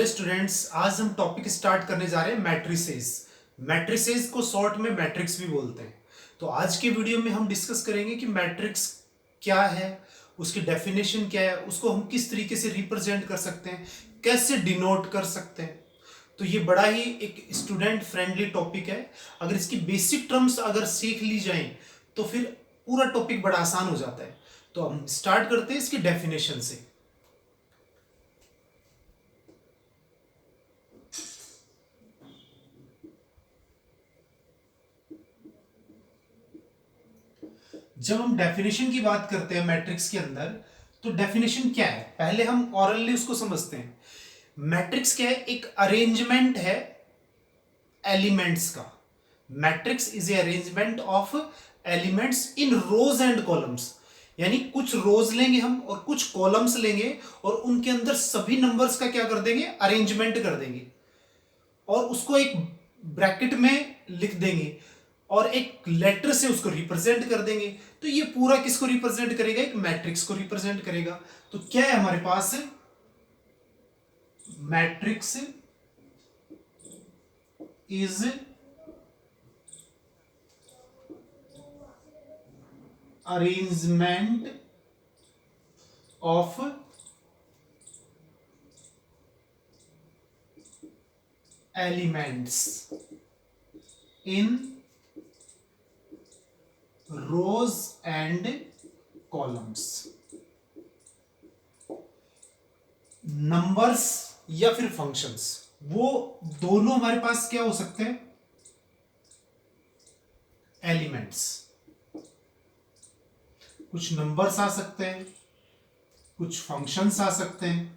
Students, आज हम topic start करने जा रहे हैं मैट्रिसेस। मैट्रिसेस को शॉर्ट में मैट्रिक्स भी बोलते हैं। तो आज के वीडियो में हम डिस्कस करेंगे कि मैट्रिक्स क्या है, उसकी डेफिनेशन क्या है, उसको हम किस तरीके से रिप्रेजेंट कर सकते हैं, कैसे डिनोट कर सकते हैं। तो ये बड़ा ही एक स्टूडेंट फ्रेंडली टॉपिक है। अगर इसकी बेसिक टर्म्स अगर सीख ली जाएं तो फिर पूरा टॉपिक बड़ा आसान हो जाता है। तो हम स्टार्ट करते हैं इसकी डेफिनेशन से। जब हम डेफिनेशन की बात करते हैं मैट्रिक्स के अंदर, तो डेफिनेशन क्या है पहले हम ऑरली उसको समझते हैं। मैट्रिक्स क्या है? एक अरेंजमेंट है एलिमेंट्स का। Matrix is a arrangement of elements in rows and columns. यानी कुछ रोज लेंगे हम और कुछ कॉलम्स लेंगे और उनके अंदर सभी नंबर्स का क्या कर देंगे? अरेंजमेंट कर देंगे और उसको एक ब्रैकेट में लिख देंगे और एक लेटर से उसको रिप्रेजेंट कर देंगे। तो ये पूरा किसको रिप्रेजेंट करेगा? एक मैट्रिक्स को रिप्रेजेंट करेगा। तो क्या है हमारे पास? Matrix is arrangement of elements in rows and columns. Numbers या फिर फंक्शंस, वो दोनों हमारे पास क्या हो सकते हैं? एलिमेंट्स। कुछ नंबर्स आ सकते हैं, कुछ फंक्शंस आ सकते हैं।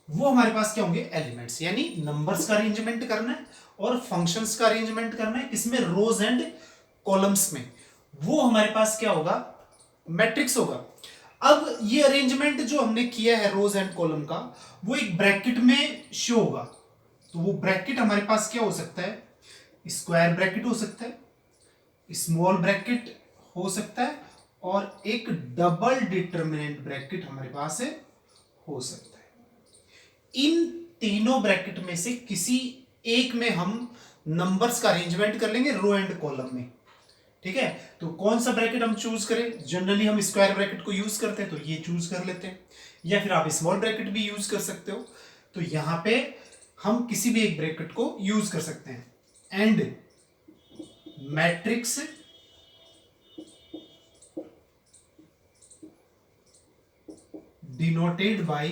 वो हमारे पास क्या होंगे? एलिमेंट्स। यानी नंबर्स का अरेंजमेंट करना है और फंक्शंस का अरेंजमेंट करना है किसमें? रोज एंड कॉलम्स में। वो हमारे पास क्या होगा? मैट्रिक्स होगा। अब ये अरेंजमेंट जो हमने किया है रोज एंड कॉलम का, वो एक ब्रैकेट में शो होगा। तो वो ब्रैकेट हमारे पास क्या हो सकता है? स्क्वायर ब्रैकेट हो सकता है, स्मॉल ब्रैकेट हो सकता है और एक डबल डिटरमिनेंट ब्रैकेट हमारे पास है हो सकता है। इन तीनों ब्रैकेट में से किसी एक में हम नंबर्स का अरेंजमेंट कर लेंगे रो एंड कॉलम में। ठीक है, तो कौन सा ब्रैकेट हम चूज करें? जनरली हम स्क्वायर ब्रैकेट को यूज करते हैं, तो ये चूज कर लेते हैं, या फिर आप स्मॉल ब्रैकेट भी यूज कर सकते हो। तो यहां पे हम किसी भी एक ब्रैकेट को यूज कर सकते हैं। And matrix denoted by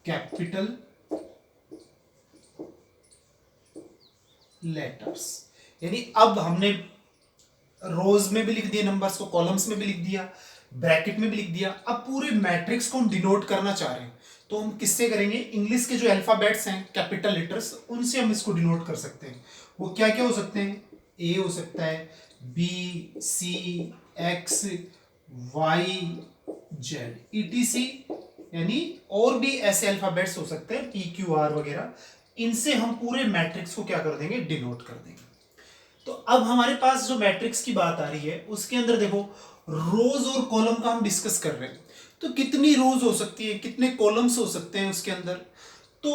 capital letters. यानी अब हमने रोज में भी लिख दिए नंबर्स को, कॉलम्स में भी लिख दिया, ब्रैकेट में भी लिख दिया। अब पूरे मैट्रिक्स को हम डिनोट करना चाह रहे हैं, तो हम किससे करेंगे? इंग्लिश के जो अल्फाबेट्स हैं, कैपिटल लेटर्स, उनसे हम इसको डिनोट कर सकते हैं। वो क्या क्या हो सकते हैं? ए हो सकता है, बी, सी, एक्स, वाई, जेड, ईटीसी। यानी और भी ऐसे अल्फाबेट्स हो सकते हैं, पी, क्यू, आर वगैरह। इनसे हम पूरे मैट्रिक्स को क्या कर देंगे? डिनोट कर देंगे। तो अब हमारे पास जो मैट्रिक्स की बात आ रही है, उसके अंदर देखो रोज और कॉलम का हम डिस्कस कर रहे हैं। तो कितनी रोज हो सकती है, कितने कॉलम्स हो सकते हैं उसके अंदर? तो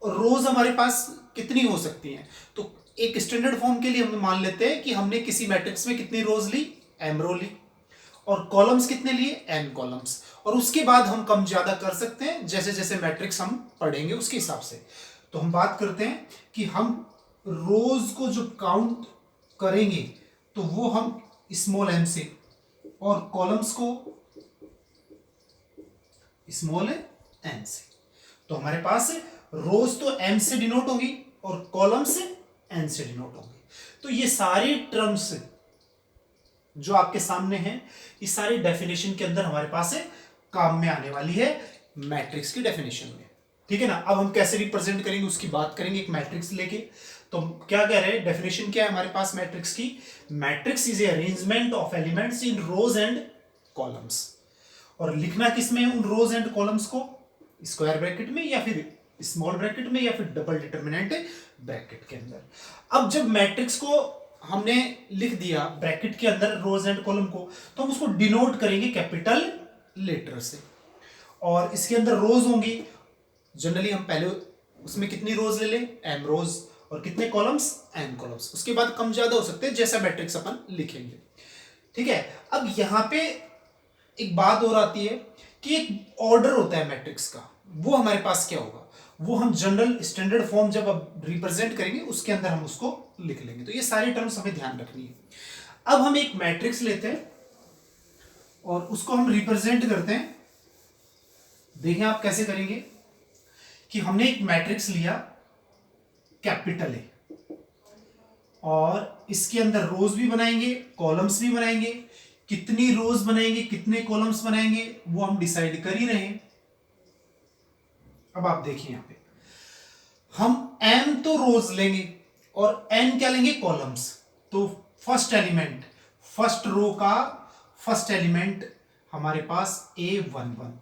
रोज हमारे पास कितनी हो सकती हैं? तो एक स्टैंडर्ड फॉर्म के लिए हम मान लेते हैं कि हमने किसी मैट्रिक्स में कितनी रोज ली? एम रो ली। और कॉलम्स कितने लिए? N columns. और उसके बाद हम कम ज्यादा कर सकते हैं जैसे जैसे मैट्रिक्स हम पढ़ेंगे उसके हिसाब से। तो हम बात करते हैं कि हम रोज को जो काउंट करेंगे तो वो हम स्मॉल एम से, और कॉलम्स को स्मॉल एन से। तो हमारे पास रोज तो एम से डिनोट होगी और कॉलम्स एन से डिनोट होंगे। तो ये सारी टर्म्स जो आपके सामने हैं, इस सारी डेफिनेशन के अंदर हमारे पास काम में आने वाली है मैट्रिक्स की डेफिनेशन में। ठीक है ना? अब हम कैसे रिप्रेजेंट करेंगे उसकी बात करेंगे एक मैट्रिक्स लेके। तो क्या कह रहे हैं? डेफिनेशन क्या है हमारे पास मैट्रिक्स की? Matrix is a arrangement of elements in rows and columns. और लिखना किसमें उन रोज एंड कॉलम्स को? स्क्वायर ब्रैकेट में या फिर स्मॉल ब्रैकेट में या फिर डबल डिटरमिनेंट ब्रैकेट के अंदर। अब जब मैट्रिक्स को हमने लिख दिया ब्रैकेट के अंदर रोज एंड कॉलम को, तो हम उसको डिनोट करेंगे कैपिटल लेटर से। और इसके अंदर रोज होंगी, जनरली हम पहले उसमें कितनी रोज ले लें, m रोज, और कितने कॉलम्स, n कॉलम्स। उसके बाद कम ज्यादा हो सकते हैं जैसा मैट्रिक्स अपन लिखेंगे। ठीक है, अब यहां पे एक बात और आती है कि एक ऑर्डर होता है मैट्रिक्स का, वो हमारे पास क्या होगा, वो हम जनरल स्टैंडर्ड फॉर्म जब अब रिप्रेजेंट करेंगे उसके अंदर हम उसको लिख लेंगे। तो ये सारी टर्म्स हमें ध्यान रखनी है। अब हम एक मैट्रिक्स लेते हैं और उसको हम रिप्रेजेंट करते हैं। देखिए आप कैसे करेंगे कि हमने एक मैट्रिक्स लिया कैपिटल ए, और इसके अंदर रोज भी बनाएंगे, कॉलम्स भी बनाएंगे। कितनी रोज बनाएंगे, कितने कॉलम्स बनाएंगे, वो हम डिसाइड कर ही रहे हैं। अब आप देखिए यहां पे हम m तो रोज लेंगे और n क्या लेंगे, कॉलम्स। तो फर्स्ट एलिमेंट, फर्स्ट रो का फर्स्ट एलिमेंट हमारे पास A11,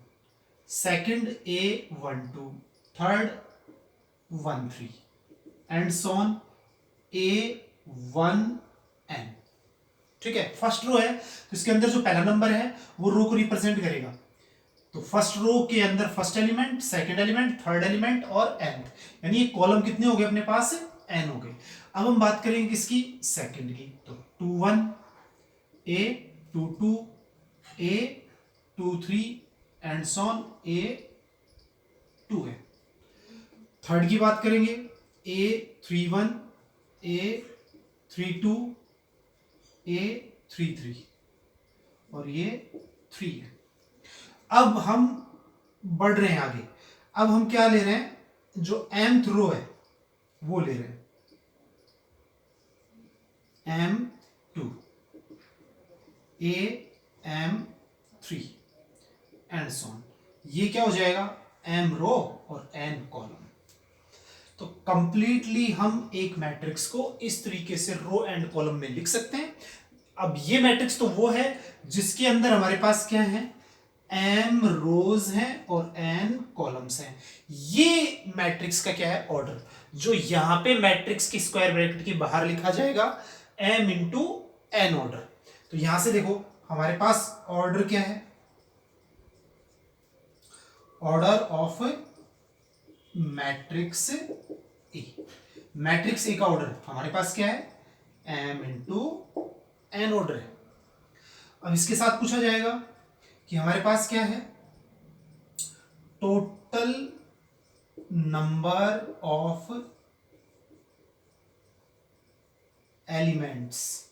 second A12, third 13 and so on A1n। ठीक है, फर्स्ट रो है तो इसके अंदर जो पहला नंबर है वो रो को रिप्रेजेंट करेगा। तो फर्स्ट रो के अंदर first element, second element, third element और nth, यानी ये कॉलम कितने हो गए अपने पास, n हो गए। अब हम बात करेंगे किसकी, सेकंड की। तो 21 A22 A23 and so on A2 है। थर्ड की बात करेंगे A31 A32 A33 और ये 3 है। अब हम बढ़ रहे हैं आगे। अब हम क्या ले रहे हैं, जो mth रो है वो ले रहे हैं M2 AM3 and so on. ये क्या हो जाएगा, m रो और n कॉलम। तो कंप्लीटली हम एक मैट्रिक्स को इस तरीके से रो एंड कॉलम में लिख सकते हैं। अब ये मैट्रिक्स तो वो है जिसके अंदर हमारे पास क्या है, m रोज हैं और n कॉलम्स हैं। ये मैट्रिक्स का क्या है, ऑर्डर, जो यहां पे मैट्रिक्स की स्क्वायर ब्रैकेट के बाहर लिखा जाएगा m इंटू n ऑर्डर। तो यहां से देखो हमारे पास ऑर्डर क्या है, order of matrix A. Matrix A का ऑर्डर हमारे पास क्या है, m इंटू n ऑर्डर है। अब इसके साथ पूछा जाएगा कि हमारे पास क्या है, total number of elements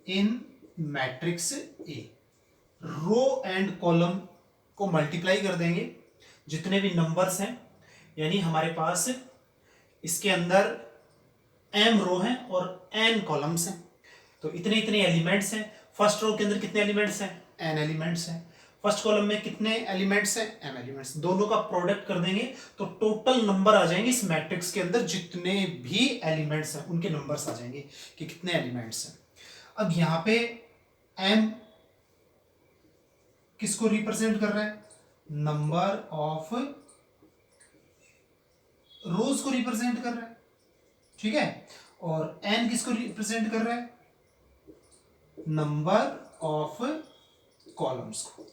in matrix A. Row and column को मल्टीप्लाई कर देंगे, जितने भी नंबर्स हैं, यानी हमारे पास इसके अंदर m रो हैं और n कॉलम्स हैं। तो इतने इतने एलिमेंट्स हैं। फर्स्ट रो के अंदर कितने एलिमेंट्स हैं, n एलिमेंट्स हैं। फर्स्ट कॉलम में कितने एलिमेंट्स हैं, m एलिमेंट्स। दोनों का प्रोडक्ट कर देंगे तो टोटल नंबर आ जाएंगे इस मैट्रिक्स के अंदर, जितने भी एलिमेंट्स हैं उनके नंबर्स आ जाएंगे कि कितने एलिमेंट्स हैं। अब यहां पे m किसको रिप्रेजेंट कर रहा है, नंबर ऑफ रोज को रिप्रेजेंट कर रहा है। ठीक है, और n किसको रिप्रेजेंट कर रहा है, नंबर ऑफ कॉलम्स को।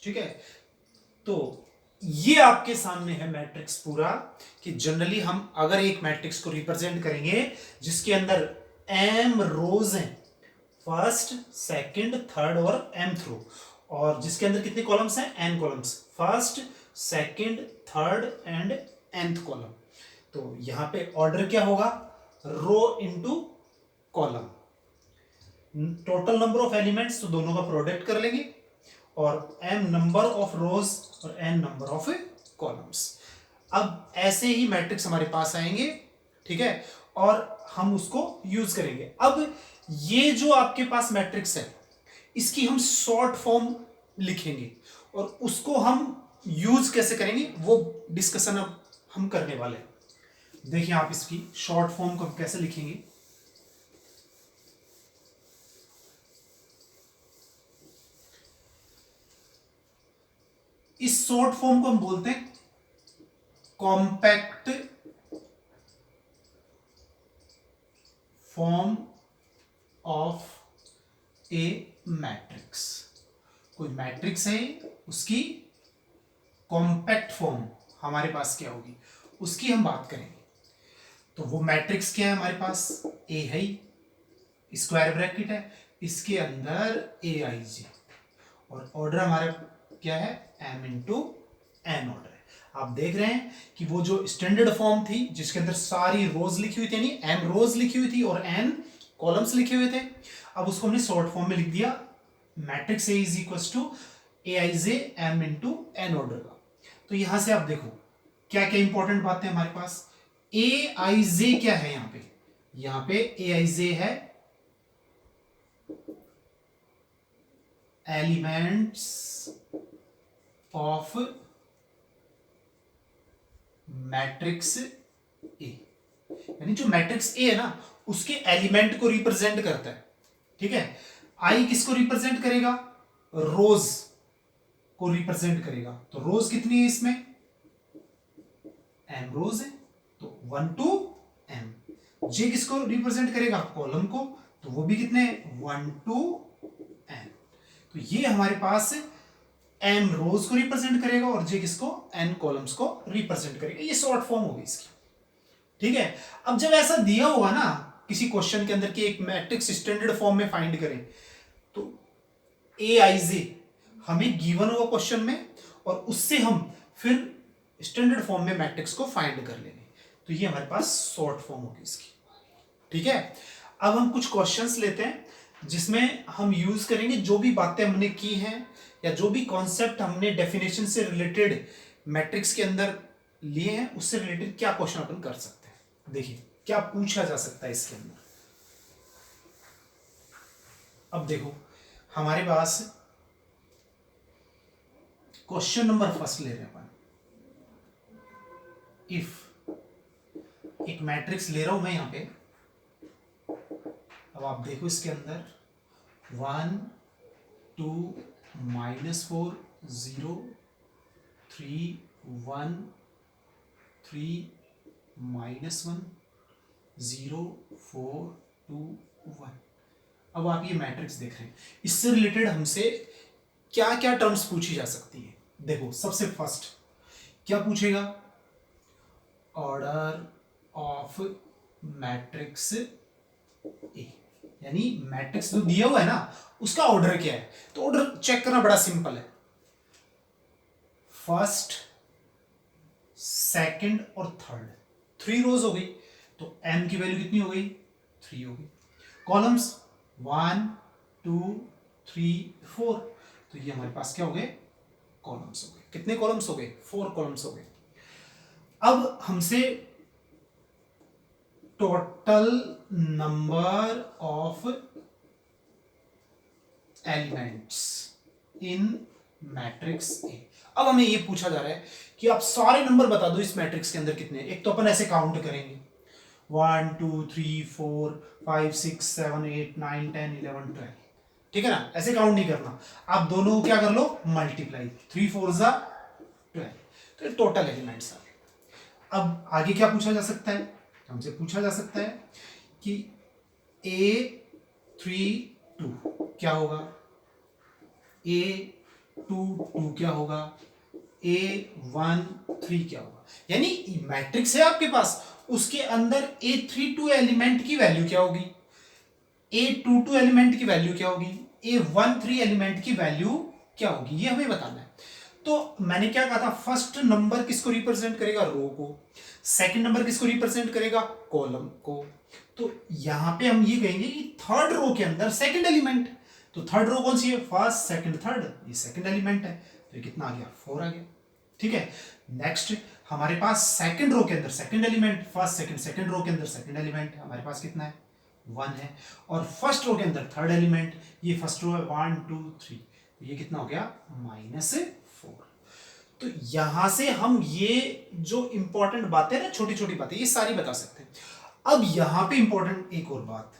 ठीक है, तो ये आपके सामने है मैट्रिक्स पूरा, कि जनरली हम अगर एक मैट्रिक्स को रिप्रेजेंट करेंगे जिसके अंदर m रोज हैं, फर्स्ट सेकंड थर्ड और mth रो, और जिसके अंदर कितने कॉलम्स हैं, n columns, first second third and nth column. तो यहां पे ऑर्डर क्या होगा, row into column. Total number of elements तो दोनों का प्रोडक्ट कर लेंगे, और m नंबर ऑफ रोज और n नंबर ऑफ कॉलम्स। अब ऐसे ही मैट्रिक्स हमारे पास आएंगे। ठीक है, और हम उसको यूज करेंगे। अब ये जो आपके पास मैट्रिक्स है, इसकी हम शॉर्ट फॉर्म लिखेंगे, और उसको हम यूज कैसे करेंगे वो डिस्कशन अब हम करने वाले हैं। देखिए आप इसकी शॉर्ट फॉर्म को कैसे लिखेंगे। इस शॉर्ट फॉर्म को हम बोलते हैं कॉम्पैक्ट ऑफ ए मैट्रिक्स। कोई मैट्रिक्स है, उसकी कॉम्पैक्ट फॉर्म हमारे पास क्या होगी, उसकी हम बात करेंगे। तो वो मैट्रिक्स क्या है हमारे पास, ए है, स्क्वायर ब्रैकेट है, इसके अंदर ए आई जे, और ऑर्डर हमारा क्या है, एम इंटू एन ऑर्डर है। आप देख रहे हैं कि वो जो स्टैंडर्ड फॉर्म थी जिसके अंदर सारी रोज लिखी हुई थी, यानी एम रोज लिखी हुई थी और एन कॉलम्स लिखे हुए थे, अब उसको हमने शॉर्ट फॉर्म में लिख दिया, matrix A is equal to a I j m into n order का। तो यहां से आप देखो क्या क्या इंपॉर्टेंट बातें हमारे पास, ए आई जे क्या है, यहां पे ए आई जे है एलिमेंट्स ऑफ मैट्रिक्स ए, यानी जो मैट्रिक्स ए है ना उसके एलिमेंट को रिप्रेजेंट करता है। ठीक है, आई किसको रिप्रेजेंट करेगा, रोज को रिप्रेजेंट करेगा। तो रोज कितनी है इसमें, एम रोज है, तो 1 टू एम। जे किसको रिप्रेजेंट करेगा, कॉलम को, तो वो भी कितने, 1 टू एन। तो ये हमारे पास एम रोज को रिप्रेजेंट करेगा और जे किसको, एन कॉलम्स को रिप्रेजेंट करेगा। ये शॉर्ट फॉर्म होगी इसकी। ठीक है, अब जब ऐसा दिया हुआ ना किसी क्वेश्चन के अंदर कि एक मैट्रिक्स स्टैंडर्ड फॉर्म में फाइंड करें, तो ए आई जे हमें गिवन हुआ क्वेश्चन में, और उससे हम फिर स्टैंडर्ड फॉर्म में मैट्रिक्स को फाइंड कर लेंगे। तो ये हमारे पास शॉर्ट फॉर्म होगी इसकी। ठीक है, अब हम कुछ क्वेश्चंस लेते हैं जिसमें हम यूज करेंगे जो भी बातें हमने की हैं या जो भी कॉन्सेप्ट हमने डेफिनेशन से रिलेटेड मैट्रिक्स के अंदर लिए हैं, उससे रिलेटेड क्या क्वेश्चन अपन कर सकते हैं। देखिए क्या पूछा जा सकता है इसके अंदर। अब देखो हमारे पास क्वेश्चन नंबर फर्स्ट ले रहे हैं अपन। इफ एक मैट्रिक्स ले रहा हूं मैं यहां पे, अब आप देखो इसके अंदर 1 2 -4 0 3 1 3 -1 0 4 2 1। अब आप ये मैट्रिक्स देख रहे हैं, इससे रिलेटेड हमसे क्या क्या टर्म्स पूछी जा सकती है। देखो सबसे फर्स्ट क्या पूछेगा, ऑर्डर ऑफ मैट्रिक्स ए, यानी मैट्रिक्स जो दिया हुआ है ना उसका ऑर्डर क्या है। तो ऑर्डर चेक करना बड़ा सिंपल है, फर्स्ट सेकंड और थर्ड, 3 रोज हो गई, तो एम की वैल्यू कितनी हो गई, 3 हो गई। कॉलम्स 1 2 3 4, तो ये हमारे पास क्या हो गए, कॉलम्स हो गए। कितने कॉलम्स हो गए, 4 कॉलम्स हो गए। अब हमसे total number of elements in matrix ए। अब हमें ये पूछा जा रहा है कि आप सारे नंबर बता दो इस मैट्रिक्स के अंदर कितने। एक तो अपन ऐसे काउंट करेंगे 1 2 3 4 5 6 7 8 9 10 11 12, ठीक है ना, ऐसे काउंट नहीं करना। आप दोनों को क्या कर लो, मल्टीप्लाई, 3 4 जा 12, तो ये टोटल एलिमेंट्स आ गए। अब आगे क्या पूछा जा सकता है, हमसे पूछा जा सकता है कि A32 क्या होगा, A22 क्या होगा, A13 क्या होगा। यानी मैट्रिक्स है आपके पास, उसके अंदर A32 एलिमेंट की वैल्यू क्या होगी, A22 एलिमेंट की वैल्यू क्या होगी, A13 एलिमेंट की वैल्यू क्या होगी, ये हमें बताना है। तो मैंने क्या कहा था, फर्स्ट नंबर किसको रिप्रेजेंट करेगा, रो को, सेकंड नंबर किसको रिप्रेजेंट करेगा, कॉलम को। तो यहां पे हम ये कहेंगे कि थर्ड रो के अंदर सेकंड एलिमेंट, तो थर्ड रो कौन सी है, फर्स्ट सेकंड थर्ड, ये सेकंड एलिमेंट है, तो ये कितना आ गया, 4 आ गया। ठीक है, नेक्स्ट हमारे पास सेकंड रो के अंदर second element, first second, second row के अंदर सेकंड एलिमेंट हमारे पास कितना है, 1 है, और फर्स्ट रो के अंदर थर्ड एलिमेंट, ये फर्स्ट रो है 1 2 3, तो ये कितना हो गया, -4। तो यहां से हम ये जो इंपॉर्टेंट बातें ना, छोटी छोटी बातें, ये सारी बता सकते हैं। अब यहां पे इंपॉर्टेंट एक और बात,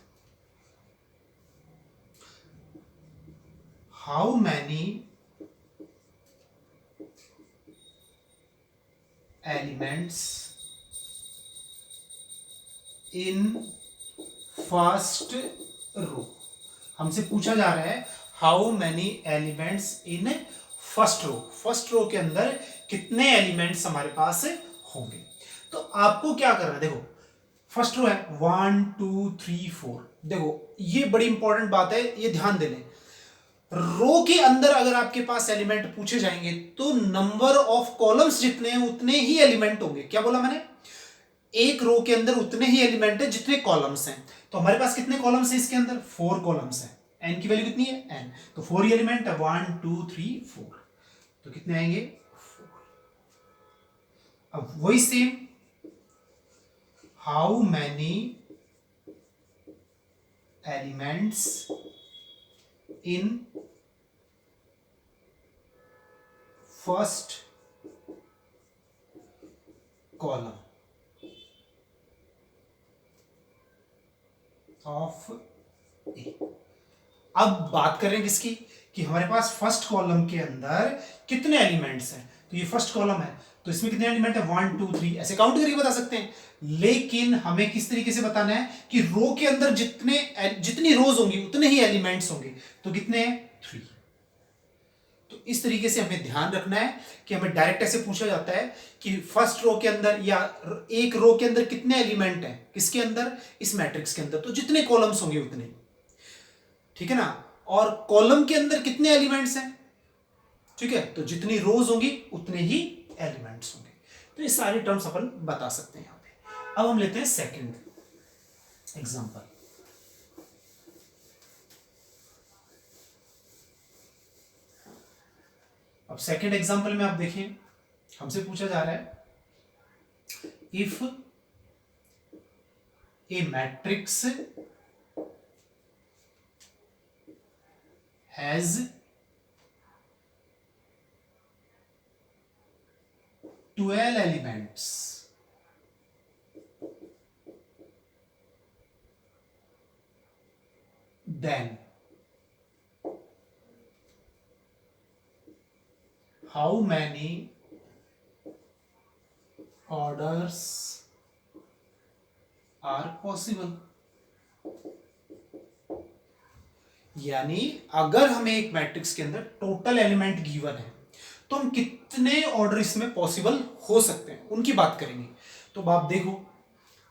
how many elements in first row. हमसे पूछा जा रहा है how many elements in first row, first row के अंदर कितने एलिमेंट्स हमारे पास होंगे। तो आपको क्या करना है, देखो फर्स्ट रो है 1 2 3 4, देखो ये बड़ी इंपॉर्टेंट बात है, ये ध्यान दे लें। रो के अंदर अगर आपके पास एलिमेंट पूछे जाएंगे तो नंबर ऑफ कॉलम्स जितने हैं उतने ही एलिमेंट होंगे। क्या बोला मैंने, एक रो के अंदर उतने ही एलिमेंट है जितने कॉलम्स हैं। तो हमारे पास कितने कॉलम्स हैं इसके अंदर, 4 कॉलम्स हैं। एन की वैल्यू कितनी है, एन, तो 4 ही एलिमेंट है, 1 2 3 4, तो कितने आएंगे 4। अब वही same, how many elements in first column of A. अब बात करें किसकी, कि हमारे पास फर्स्ट कॉलम के अंदर कितने एलिमेंट्स हैं। तो ये फर्स्ट कॉलम है, तो इसमें कितने एलिमेंट है, 1 2 3, ऐसे काउंट करके बता सकते हैं। लेकिन हमें किस तरीके से बताना है कि रो के अंदर जितनी रोज होंगी उतने ही एलिमेंट्स होंगे। तो कितने हैं, 3। तो इस तरीके से हमें ध्यान रखना है कि हमें डायरेक्ट ऐसे पूछा जाता है कि फर्स्ट रो के अंदर या एक रो के अंदर कितने एलिमेंट हैं, किसके अंदर, इस मैट्रिक्स के अंदर, तो जितने कॉलम्स होंगे उतने, ठीक है ना। और कॉलम के अंदर कितने एलिमेंट्स हैं, ठीक है, तो जितनी रोज होंगी उतने ही एलिमेंट्स होंगे। तो ये सारे टर्म्स अपन बता सकते हैं यहां पे। अब हम लेते हैं सेकंड एग्जांपल। अब सेकंड एग्जांपल में आप देखें, हमसे पूछा जा रहा है if A matrix has 12 elements, then how many orders are possible। यानी अगर हमें एक मैट्रिक्स के अंदर टोटल एलिमेंट गिवन है तो हम कितने ऑर्डर इसमें पॉसिबल हो सकते हैं उनकी बात करेंगे। तो आप देखो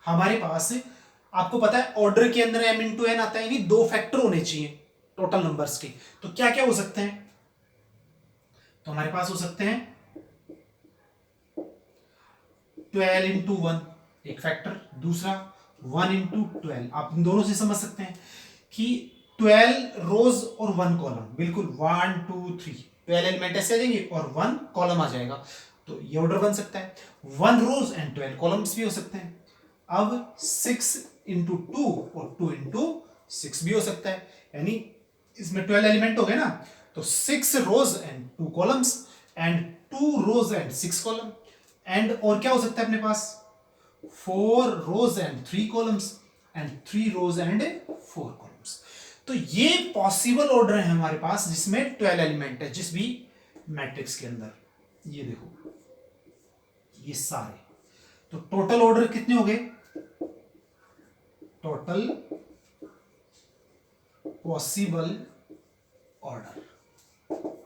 हमारे पास, आपको पता है ऑर्डर के अंदर m इंटू एन आता है, यानी 2 फैक्टर होने चाहिए टोटल नंबर्स के। तो क्या क्या हो सकते हैं, तो हमारे पास हो सकते हैं 12 इंटू 1 एक फैक्टर, दूसरा 1 इंटू 12। आप इन दोनों से समझ सकते हैं कि 12 रोज और 1 कॉलम, बिल्कुल 1 2 3 12 एलिमेंट ऐसे आ जाएंगे और 1 कॉलम आ जाएगा। तो ये ऑर्डर बन सकता है। 1 रोज एंड 12 कॉलम्स भी हो सकते हैं। अब 6 इंटू 2 और 2 इंटू 6 भी हो सकता है, यानी इसमें 12 एलिमेंट हो गए ना, तो 6 rows and 2 columns and 2 rows and 6 column. And और क्या हो सकता है अपने पास, 4 rows and 3 columns and 3 rows and 4 columns. तो ये पॉसिबल ऑर्डर है हमारे पास जिसमें 12 एलिमेंट है जिस भी मैट्रिक्स के अंदर। ये देखो ये सारे, तो टोटल ऑर्डर कितने हो गए, टोटल पॉसिबल ऑर्डर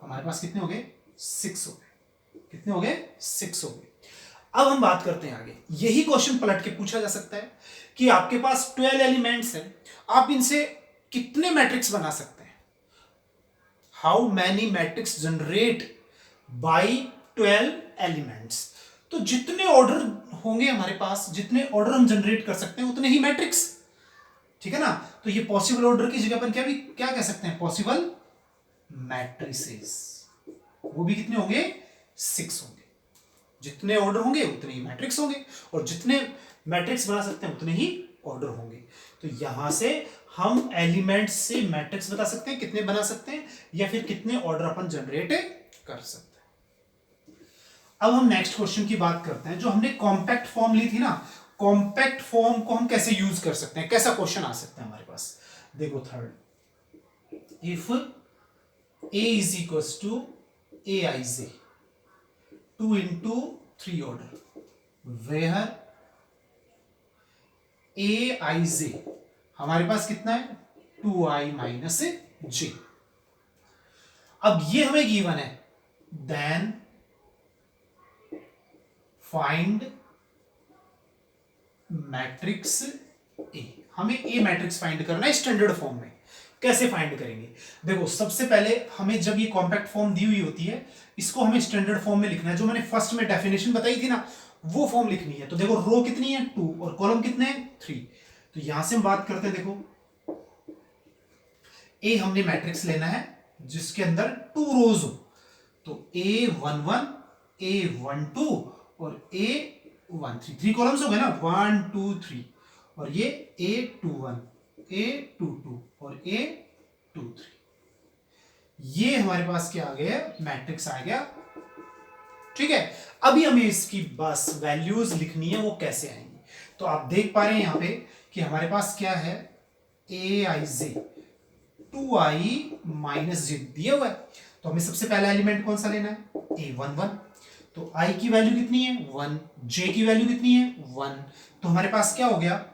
हमारे पास कितने हो गए, 6 हो गए। कितने हो गए, 6 हो गए। अब हम बात करते हैं आगे। यही क्वेश्चन पलट के पूछा जा सकता है कि आपके पास 12 एलिमेंट्स हैं, आप इनसे कितने मैट्रिक्स बना सकते हैं। How many matrix generate by 12 elements. तो जितने ऑर्डर होंगे हमारे पास, जितने ऑर्डर हम जनरेट कर सकते हैं उतने ही मैट्रिक्स, ठीक है ना। तो ये पॉसिबल ऑर्डर की जगह पर क्या कह सकते हैं, पॉसिबल मैट्रिसेस। वो भी कितने होंगे, 6 होंगे। जितने ऑर्डर होंगे उतने ही मैट्रिक्स होंगे, और जितने मैट्रिक्स बना सकते हैं उतने ही ऑर्डर होंगे। तो यहां से हम एलिमेंट्स से मैट्रिक्स बता सकते हैं, कितने बना सकते हैं, या फिर कितने ऑर्डर अपन जनरेट कर सकते हैं। अब हम नेक्स्ट क्वेश्चन की बात करते हैं। जो हमने कॉम्पैक्ट फॉर्म ली थी ना, कॉम्पैक्ट फॉर्म को हम कैसे यूज कर सकते हैं, कैसा क्वेश्चन आ सकता है हमारे पास। देखो third, if a is equal to aij 2 into 3 order, where aij हमारे पास कितना है 2i माइनस j। अब ये हमें गिवन है, देन फाइंड मैट्रिक्स ए। हमें ए मैट्रिक्स फाइंड करना है स्टैंडर्ड फॉर्म में। कैसे फाइंड करेंगे? देखो, सबसे पहले हमें जब ये कॉम्पैक्ट फॉर्म दी हुई होती है, इसको हमें स्टैंडर्ड फॉर्म में लिखना है। जो मैंने फर्स्ट में डेफिनेशन बताई थी ना, वो फॉर्म लिखनी है। तो देखो, रो कितनी है 2 और कॉलम कितने हैं 3। तो यहां से हम बात करते हैं, देखो ए हमने मैट्रिक्स लेना है जिसके अंदर 2 रोज हो। तो A11, A12 और A13, 3 कॉलम्स हो गए ना, 1 2 3। और ये A21, A22 और A23। ये हमारे पास क्या आ गया? मैट्रिक्स आ गया। ठीक है, अभी हमें इसकी बस वैल्यूज लिखनी है, वो कैसे आएंगी? तो आप देख पा रहे हैं यहां पे कि हमारे पास क्या है, Aij 2i माइनस j दिया हुआ है। तो हमें सबसे पहला एलिमेंट कौन सा लेना है? A11। तो i की वैल्यू कितनी है 1, j की वैल्यू कितनी है 1। तो हमारे पास क्या हो गया,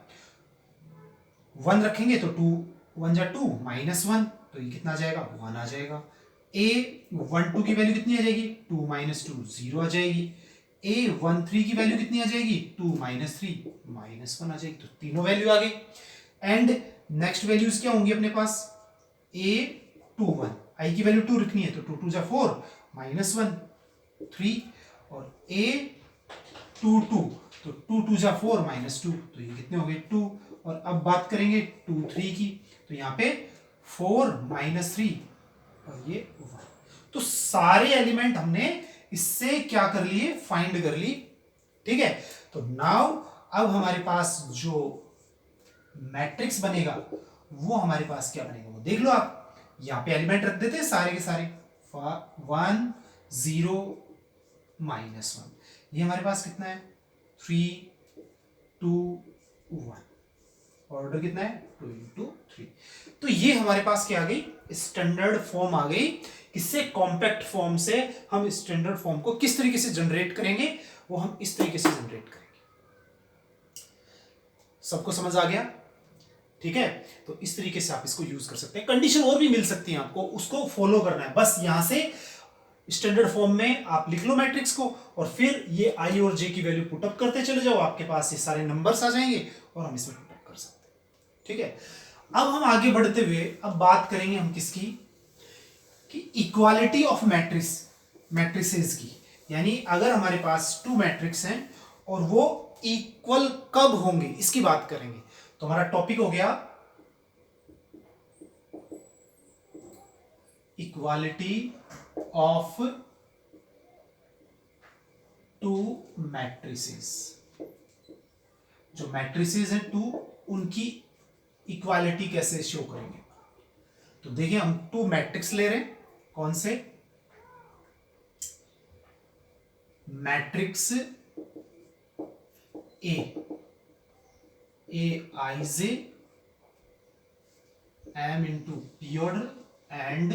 1 रखेंगे तो 2 1 जा 2 माइनस 1, तो ये कितना आ जाएगा 1 आ जाएगा। A12 की वैल्यू कितनी आ जाएगी 2 माइनस 2 0 आ जाएगी। A13 की वैल्यू कितनी आ जाएगी 2 माइनस 3 माइनस 1 आ जाएगी। तो तीनों वैल्यू आ गई। एंड नेक्स्ट वैल्यूज क्या होंगी अपने पास? A21, i की वैल्यू 2 रखनी है तो 2 2 जा 4 माइनस 1 3। और A22 तो 2 2 जा 4 माइनस 2, तो ये कितने हो गए 2। और अब बात करेंगे 2 3 की, तो यहाँ पे 4 माइनस 3 और ये 1। तो सारे एलिमेंट हमने इससे क्या कर लिए, फाइंड कर ली। ठीक है, तो नाउ अब हमारे पास जो मैट्रिक्स बनेगा वो हमारे पास क्या बनेगा वो देख लो आप। यहां पे एलिमेंट रख देते हैं सारे के सारे, 1 0 माइनस 1। ये हमारे पास कितना है 3 2 1। ऑर्डर कितना है 2 इंटू 3। तो ये हमारे पास क्या आ गई, स्टैंडर्ड फॉर्म आ गई। इससे कॉम्पैक्ट फॉर्म से हम स्टैंडर्ड फॉर्म को किस तरीके से जनरेट करेंगे, वो हम इस तरीके से जनरेट करेंगे। सबको समझ आ गया? ठीक है, तो इस तरीके से आप इसको यूज कर सकते हैं। कंडीशन और भी मिल सकती है आपको, उसको फॉलो करना है। बस यहां से स्टैंडर्ड फॉर्म में आप लिख लो मैट्रिक्स को, और फिर ये आई और जे की वैल्यू पुटअप करते चले जाओ, आपके पास ये सारे नंबर्स आ जाएंगे और हम इसमें पुटअप कर सकते हैं। ठीक है, अब हम आगे बढ़ते हुए अब बात करेंगे हम किसकी, कि इक्वालिटी ऑफ मैट्रिसेस की। यानी अगर हमारे पास 2 मैट्रिक्स हैं और वो इक्वल कब होंगे, इसकी बात करेंगे। तो हमारा टॉपिक हो गया इक्वालिटी ऑफ 2 मैट्रिसेस। जो मैट्रिसेस हैं 2, उनकी इक्वालिटी कैसे शो करेंगे। तो देखिए, हम 2 मैट्रिक्स ले रहे हैं। कौन से? Matrix Aij M into p order and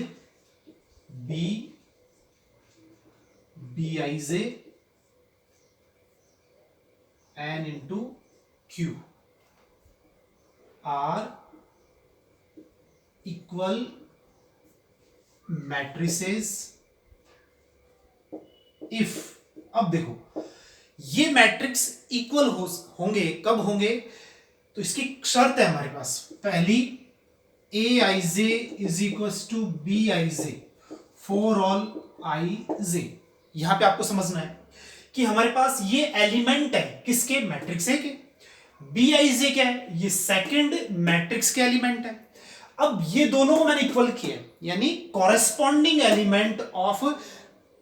Bij n into q are equal matrices if। अब देखो, ये मैट्रिक्स इक्वल होंगे कब होंगे, तो इसकी शर्त है हमारे पास। पहली, Aij is equal to Bij for all Ij। यहां पे आपको समझना है कि हमारे पास ये एलिमेंट है किसके, मैट्रिक्स है के। Bij क्या है, ये सेकंड मैट्रिक्स के एलिमेंट है। अब ये दोनों को मैंने इक्वल किया, यानी corresponding element of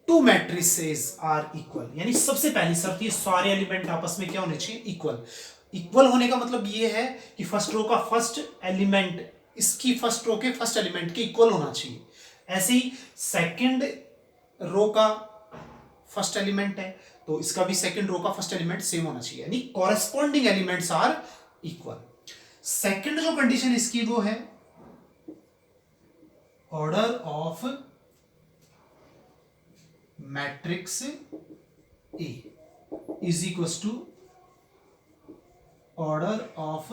2 matrices are equal. यानी सबसे पहली शर्त, ये सारे एलिमेंट आपस में क्या होने चाहिए, इक्वल। इक्वल होने का मतलब ये है कि फर्स्ट रो का फर्स्ट एलिमेंट इसकी फर्स्ट रो के फर्स्ट एलिमेंट के इक्वल होना चाहिए। ऐसे ही सेकंड रो का फर्स्ट एलिमेंट है तो इसका भी सेकंड रो का फर्स्ट एलिमेंट सेम होना चाहिए, यानी corresponding elements are equal. Second जो कंडीशन इसकी वो है order of matrix A is equal to order of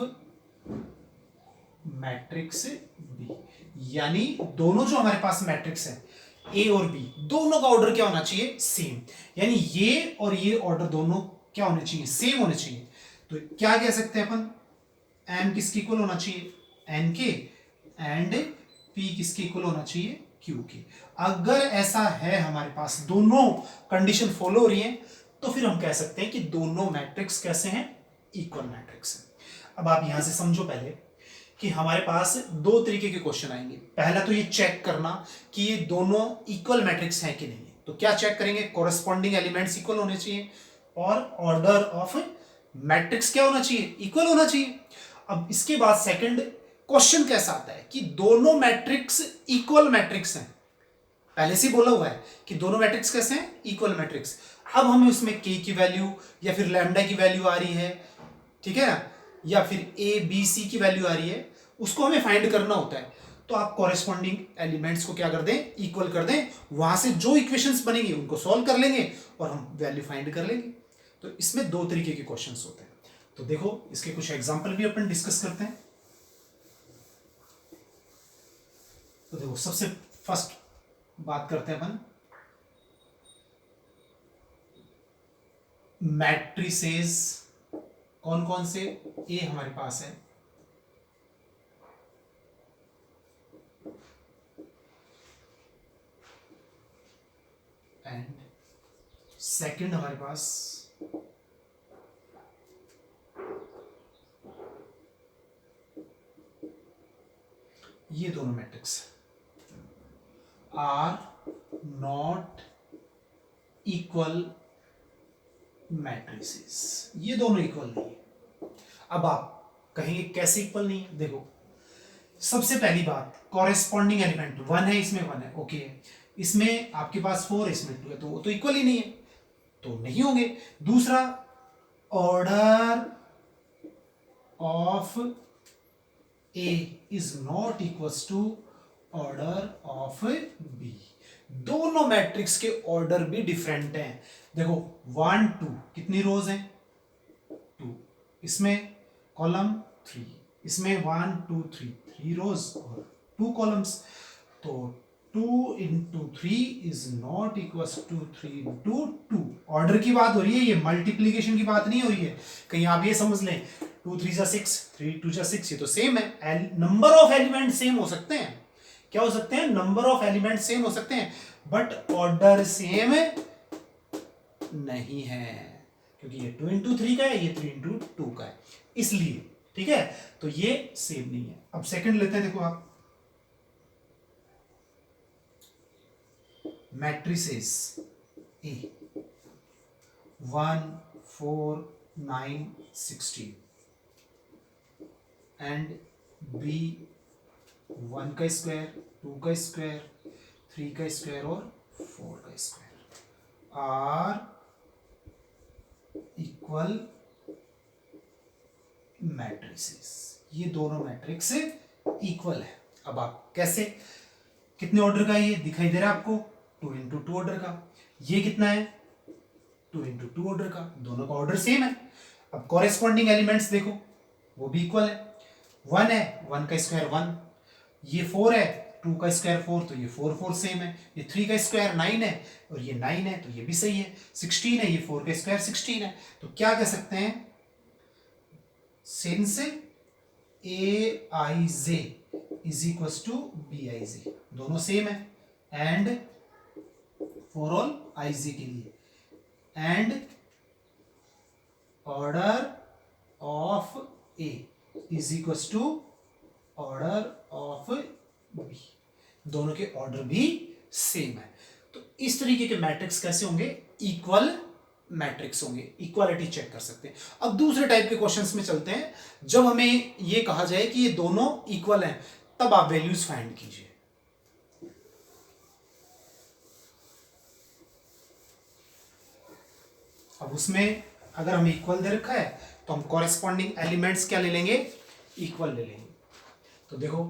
matrix यानी दोनों जो हमारे पास मैट्रिक्स है ए और बी, दोनों का ऑर्डर क्या होना चाहिए? सेम। यानी ये और ये ऑर्डर दोनों क्या होने चाहिए? सेम होने चाहिए। तो क्या कह सकते हैं अपन? एम किसके इक्वल होना चाहिए? एन के, एंड पी किसके इक्वल होना चाहिए? क्यू के। अगर ऐसा है हमारे पास दोनों कंडीशन फॉलो हो रही है, तो फिर हम कह सकते हैं कि दोनों मैट्रिक्स कैसे हैं? इक्वल मैट्रिक्स है। अब आप यहां से समझो पहले कि हमारे पास दो तरीके के क्वेश्चन आएंगे। पहला तो ये चेक करना कि ये दोनों इक्वल मैट्रिक्स हैं कि नहीं है। तो क्या चेक करेंगे? कोरस्पॉन्डिंग एलिमेंट्स इक्वल होने चाहिए और ऑर्डर ऑफ मैट्रिक्स क्या होना चाहिए? इक्वल होना चाहिए। अब इसके बाद सेकंड क्वेश्चन कैसा आता है कि दोनों मैट्रिक्स इक्वल मैट्रिक्स हैं। पहले से बोला हुआ है कि दोनों मैट्रिक्स कैसे हैं? Equal matrix. अब हमें उसमें के की वैल्यू या फिर लैम्डा की वैल्यू आ रही है, ठीक है ना, या फिर ए बी सी की वैल्यू आ रही है, उसको हमें फाइंड करना होता है। तो आप कॉरेस्पॉन्डिंग एलिमेंट्स को क्या कर दें? इक्वल कर दें। वहां से जो इक्वेशंस बनेंगे उनको सॉल्व कर लेंगे और हम वैल्यू फाइंड कर लेंगे। तो इसमें दो तरीके के क्वेश्चंस होते हैं। तो देखो इसके कुछ एग्जांपल भी अपन डिस्कस करते हैं। तो देखो सबसे फर्स्ट बात करते हैं अपन मैट्रिसेस। कौन कौन से? ए हमारे पास है, एंड सेकंड हमारे पास ये दोनों matrix are not equal matrices. ये दोनों इक्वल नहीं है। अब आप कहेंगे कैसे इक्वल नहीं है? देखो सबसे पहली बात, कॉरेस्पॉन्डिंग एलिमेंट वन है, इसमें वन है, ओके, इसमें आपके पास फोर है, इसमें टू है, तो वो तो इक्वल ही नहीं है, तो नहीं होंगे। दूसरा, order of A is not equals to order of B. दोनों मैट्रिक्स के ऑर्डर भी डिफरेंट हैं। देखो 1 2 कितनी रोज हैं? 2। इसमें कॉलम 3, इसमें 1 2 3 3 रोज और 2 कॉलम्स। तो 2 into 3 is not equals to 3 into 2। Order की बात हो रही है, ये मल्टीप्लीकेशन की बात नहीं हो रही है। कहीं आप ये समझ लें 2 3 जा 6, 3 2 जा 6, ये तो सेम है। नंबर ऑफ एलिमेंट सेम हो सकते हैं। क्या हो सकते हैं? नंबर ऑफ एलिमेंट सेम हो सकते हैं, बट ऑर्डर सेम नहीं है, क्योंकि ये 2 इंटू 3 का है, ये 3 इंटू 2 का है, इसलिए। ठीक है, तो ये सेम नहीं है। अब सेकंड लेते हैं, देखो आप मैट्रिसेस ए 1 4 9 16 एंड बी 1 का स्क्वायर, 2 का स्क्वायर, 3 का स्क्वायर और 4 का स्क्वायर आर इक्वल मैट्रिसेस। ये दोनों मैट्रिक्स इक्वल है। अब आप कैसे, कितने ऑर्डर का ये दिखाई दे रहा है आपको? 2 इंटू 2 ऑर्डर का। ये कितना है? 2 इंटू 2 ऑर्डर का। दोनों का ऑर्डर सेम है। अब कॉरेस्पॉन्डिंग एलिमेंट्स देखो, वो भी इक्वल है। 1 है, 1 का स्क्वायर 1, ये 4 है, 2 का स्क्वायर 4, तो ये 4 4 सेम है। ये 3 का स्क्वायर 9 है और ये 9 है, तो ये भी सही है। 16 है, ये 4 का स्क्वायर 16 है। तो क्या कह सकते हैं? Since A I J is equal to B I J, दोनों सेम है, and for all I J के लिए, and order of A is equal to order of B. दोनों के ऑर्डर भी सेम है। तो इस तरीके के मैट्रिक्स कैसे होंगे? इक्वल मैट्रिक्स होंगे, इक्वालिटी चेक कर सकते हैं। अब दूसरे टाइप के क्वेश्चंस में चलते हैं। जब हमें यह कहा जाए कि ये दोनों इक्वल हैं, तब आप वैल्यूज फाइंड कीजिए। अब उसमें अगर हमें इक्वल दे रखा है, तो हम कॉरेस्पॉन्डिंग एलिमेंट्स क्या ले लेंगे? इक्वल ले लेंगे। तो देखो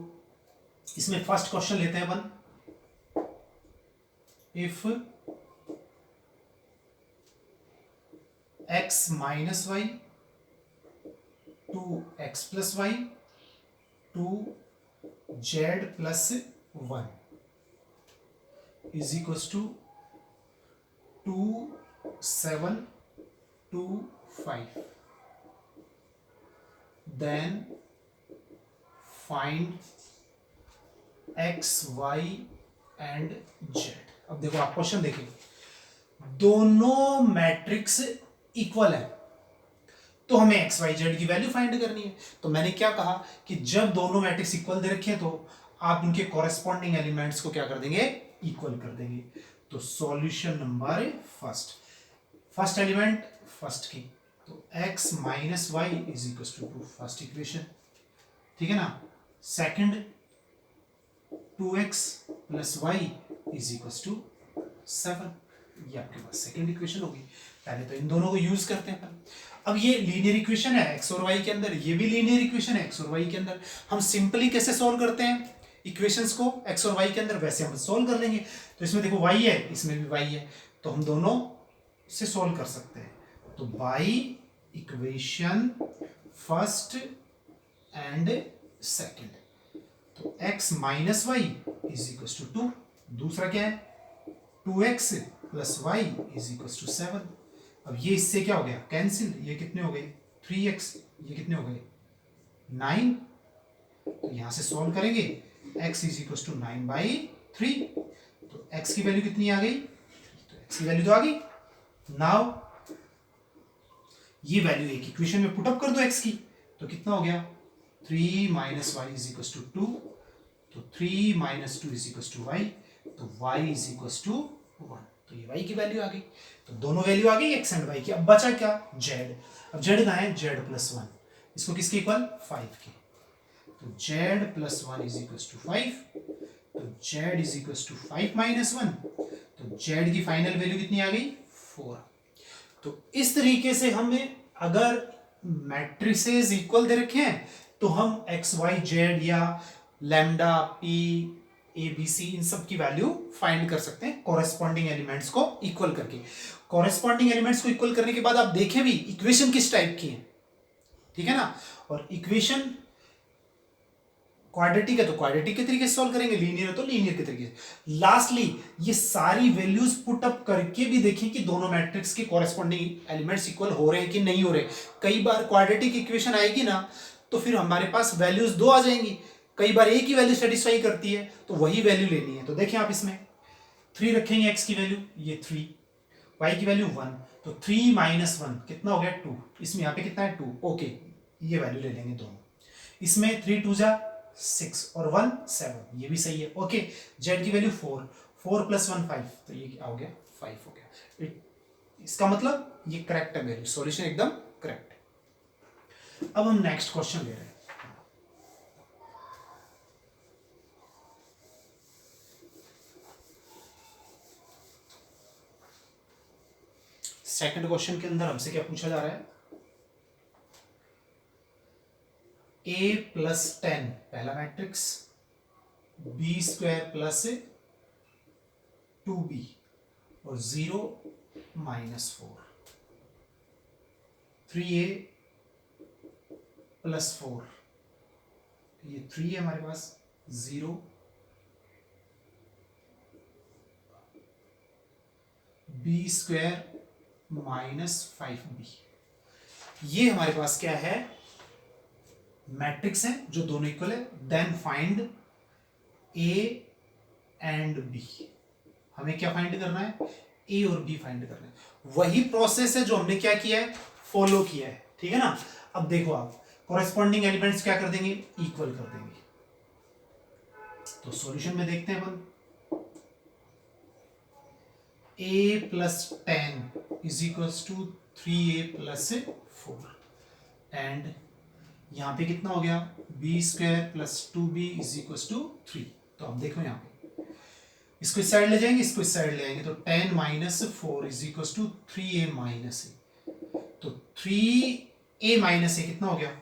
इसमें फर्स्ट क्वेश्चन लेते हैं अपन। If x minus Y 2x plus Y 2 Z plus 1 is equal to 2725. Then find X Y and Z. अब देखो आप क्वेश्चन देखिए, दोनों मैट्रिक्स इक्वल है तो हमें एक्स वाई जेड की वैल्यू फाइंड करनी है. तो मैंने क्या कहा कि जब दोनों मैट्रिक्स इक्वल दे रखे हैं तो आप उनके कॉरेस्पॉन्डिंग एलिमेंट्स को क्या कर देंगे, इक्वल कर देंगे. तो solution number first element first की, तो x minus y is equal to first equation, ठीक है ना. Second 2x plus y is equal to 7, ये आपके पास सेकंड इक्वेशन होगी. पहले तो इन दोनों को यूज करते हैं. अब ये लीनियर इक्वेशन है x और y के अंदर, ये भी लीनियर इक्वेशन है x और y के अंदर. हम सिंपली कैसे सॉल्व करते हैं इक्वेशंस को x और y के अंदर, वैसे हम सॉल्व कर लेंगे. तो इसमें देखो y है, इसमें भी y है, तो हम दोनों से सॉल्व कर सकते हैं. तो by equation first and second, तो x minus y is equal to 2. दूसरा क्या है 2x plus y is equal to 7. अब ये इससे क्या हो गया कैंसिल, ये कितने हो गए 3x, ये कितने हो गए 9. तो यहां से सॉल्व करेंगे x इज इक्वल टू 9/3. तो x की वैल्यू कितनी आ गई, तो x की वैल्यू तो आ गई. नाउ ये वैल्यू एक इक्वेशन में पुटअप कर दो x की, तो कितना हो गया 3 minus y is equal to 2. तो 3 minus 2 is equal to y, तो y इज इक्वल टू 1. तो ये y की वैल्यू आ गई. तो दोनों वैल्यू आ गई x एंड y की. अब बचा क्या z. अब z कहाँ है, z प्लस 1, इसको किसके इक्वल 5 के. तो z plus 1 is equal to 5. तो z is equal to 5 minus 1, तो z की फाइनल वैल्यू कितनी आ गई 4. तो इस तरीके से हमें अगर मैट्रिसेस इक्वल दे रखे हैं तो हम एक्स वाई जेड या lambda P A B C इन सब की वैल्यू फाइंड कर सकते हैं कॉरेस्पॉन्डिंग एलिमेंट्स को इक्वल करके. कॉरेस्पॉन्डिंग एलिमेंट्स को इक्वल करने के बाद आप देखें भी इक्वेशन किस टाइप की है, ठीक है ना. और इक्वेशन क्वाड्रेटिक है तो क्वाड्रेटिक के तरीके से सॉल्व करेंगे, लीनियर है तो लीनियर के तरीके से. लास्टली ये सारी वैल्यूज पुट अप करके भी देखें कि दोनों मैट्रिक्स के कॉरेस्पॉन्डिंग एलिमेंट्स इक्वल हो रहे हैं कि नहीं हो रहे. कई बार क्वाड्रेटिक इक्वेशन आएगी ना तो फिर हमारे पास वैल्यूज दो आ जाएंगी, कई बार एक ही वैल्यू सेटिस्फाई करती है तो वही वैल्यू लेनी है. तो देखें आप इसमें 3 रखेंगे x की वैल्यू ये 3, y की वैल्यू 1, तो 3 माइनस 1 कितना हो गया 2. इसमें यहाँ पे कितना है 2. ओके, ये वैल्यू ले लेंगे दोनों. इसमें 3 2 जा 6 और 1 7, ये भी सही है. ओके, z की वैल्यू 4, 4 प्लस 1 5, तो ये क्या हो गया 5 हो गया. इसका मतलब ये करेक्ट है वैल्यू, सॉल्यूशन एकदम करेक्ट है. अब हम नेक्स्ट क्वेश्चन ले रहे हैं. सेकंड क्वेश्चन के अंदर हमसे क्या पूछा जा रहा है, a प्लस 10 पहला matrix, b square plus 2b और 0 माइनस 4, 3a प्लस 4, ये 3 है हमारे पास, 0 b स्क्वायर माइनस 5b. ये हमारे पास क्या है मैट्रिक्स है जो दोनों इक्वल है. Then find a and b. हमें क्या फाइंड करना है, a और b फाइंड करना है. वही प्रोसेस है जो हमने क्या किया है फॉलो किया है, ठीक है ना. अब देखो आप कॉरेस्पॉन्डिंग एलिमेंट्स क्या कर देंगे, इक्वल कर देंगे. तो सॉल्यूशन में देखते हैं अपन, a plus 10 is equal to 3a plus 4 and यहां पे कितना हो गया b square plus 2b is equal to 3. तो अब देखो यहां पे इसको इस साइड ले जाएंगे, इसको इस साइड ले आएंगे, तो 10 minus 4 is equal to 3a minus A. तो 3a माइनस ए कितना हो गया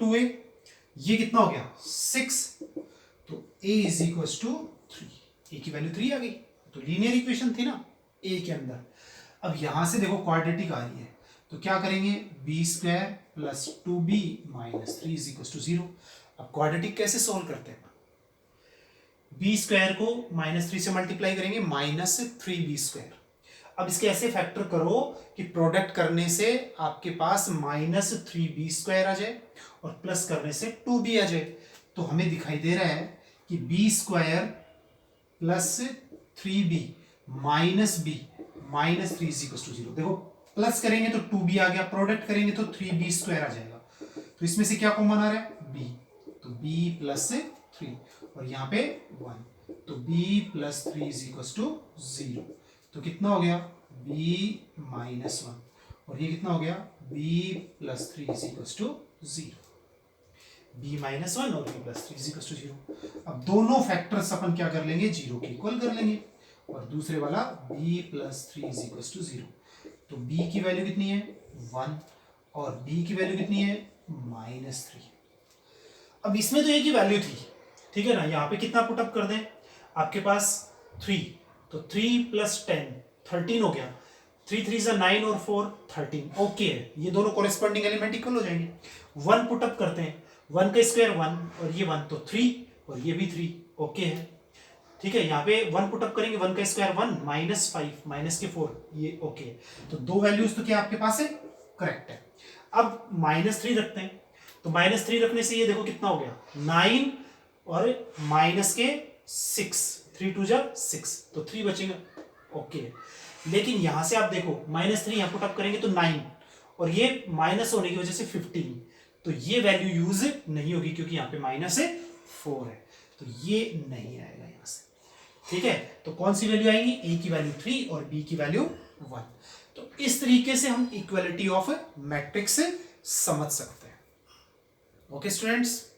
2a, ये कितना हो गया 6, तो a is equal to 3. a की वैल्यू 3 आ गई. तो लीनियर इक्वेशन थी ना a के अंदर. अब यहां से देखो क्वाड्रेटिक आ रही है तो क्या करेंगे b square plus 2b minus 3 is equal to 0. अब क्वाड्रेटिक कैसे सोल्व करते हैं? बी स्क्वायर को -3 से मल्टीप्लाई करेंगे, -3b²। अब इसके ऐसे फैक्टर करो कि प्रोडक्ट करने से आपके पास -3b² आ जाए और प्लस करने से 2b आ जाए। तो हमें दिखाई दे रहा है कि b² plus 3b minus b minus 3 = 0। देखो प्लस करेंगे तो 2b आ गया, प्रोडक्ट करेंगे तो 3b² आ जाएगा। तो इसमें से क्या कॉमन आ रहा है? b, तो b प्लस 3 और यहाँ पे 1, तो b प्लस 3 = 0। तो कितना हो गया? b -1 और ये कितना हो गया? b plus 3 = 0। b -1 और b प्लस 3 = 0। अब दोनों फैक्टर्स अपन क्या कर लेंगे? 0 के इक्वल कर लेंगे और दूसरे वाला b प्लस 3 = 0। तो b की वैल्यू कितनी है? 1 और b की वैल्यू कितनी है? -3। अब इसमें तो एक ही वैल्यू थी, ठीक है ना? यहाँ पे कितना पुटअप कर दें? आपके पास 3, तो 3 + 10 13 हो गया। 3 3 = 9 और 4 13, ओके है। ये दोनों कोरेस्पॉन्डिंग एलिमेंट इक्वल हो जाएंगे। 1 पुटअप करते हैं, 1 का स्क्वायर 1 और ये 1 तो 3 और ये भी 3, ओके है। ठीक है, यहाँ पे 1 पुटअप करेंगे, 1 का स्क्वायर 1 -5 माइनस के 4, ये ओके है। तो दो वैल्यूज तो क्या आपके पास है? करेक्ट है। अब -3 रखते हैं, तो -3 रखने से ये देखो कितना हो गया? 9 और माइनस के 6, 3 2 = 6, तो 3 बचेगा, ओके। लेकिन यहां से आप देखो -3 यहां पुट अप करेंगे तो 9 और ये माइनस होने की वजह से 15, तो ये वैल्यू यूज नहीं होगी क्योंकि यहाँ पे -4 है, तो ये नहीं आएगा यहां से। ठीक है, तो कौन सी वैल्यू आएंगी? ए की वैल्यू 3 और बी की वैल्यू 1। तो इस तरीके से हम इक्वालिटी ऑफ मैट्रिक्स समझ सकते हैं। Okay students.